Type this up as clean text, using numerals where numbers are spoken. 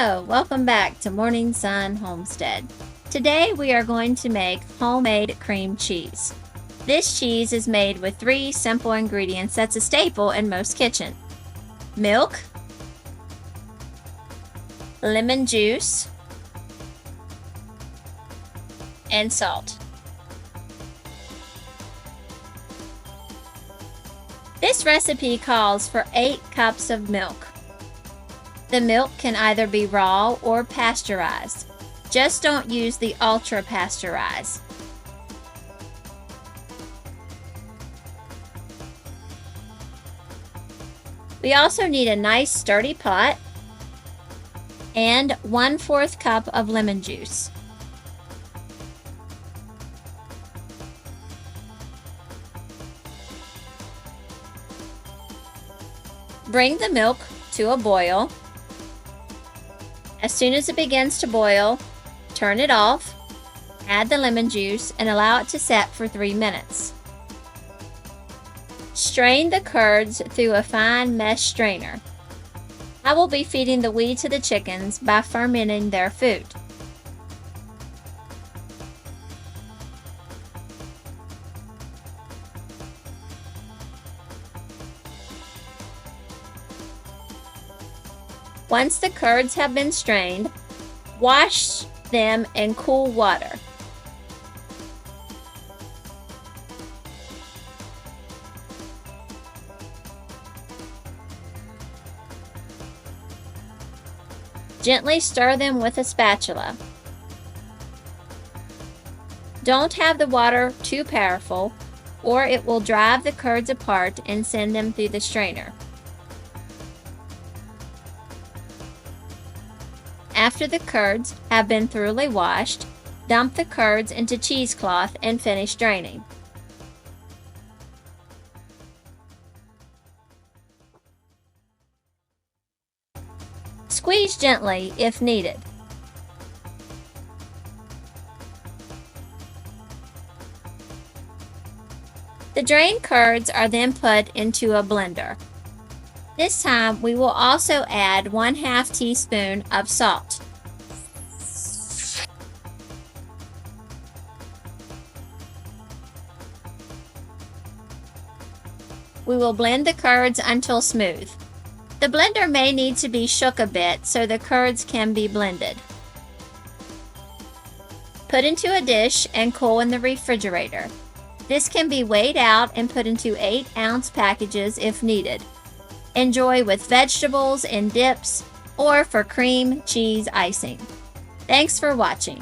Hello, welcome back to Morning Sun Homestead. Today we are going to make homemade cream cheese. This cheese is made with 3 simple ingredients that's a staple in most kitchens: milk, lemon juice, and salt. This recipe calls for 8 cups of milk. The milk can either be raw or pasteurized. Just don't use the ultra pasteurized. We also need a nice sturdy pot and 1/4 cup of lemon juice. Bring the milk to a boil. As soon as it begins to boil, turn it off, add the lemon juice, and allow it to set for 3 minutes. Strain the curds through a fine mesh strainer. I will be feeding the wheat to the chickens by fermenting their food. Once the curds have been strained, wash them in cool water. Gently stir them with a spatula. Don't have the water too powerful, or it will drive the curds apart and send them through the strainer. After the curds have been thoroughly washed, dump the curds into cheesecloth and finish draining. Squeeze gently if needed. The drained curds are then put into a blender. This time we will also add 1/2 teaspoon of salt. We will blend the curds until smooth. The blender may need to be shook a bit so the curds can be blended. Put into a dish and cool in the refrigerator. This can be weighed out and put into 8-ounce packages if needed. Enjoy with vegetables and dips, or for cream cheese icing. Thanks for watching.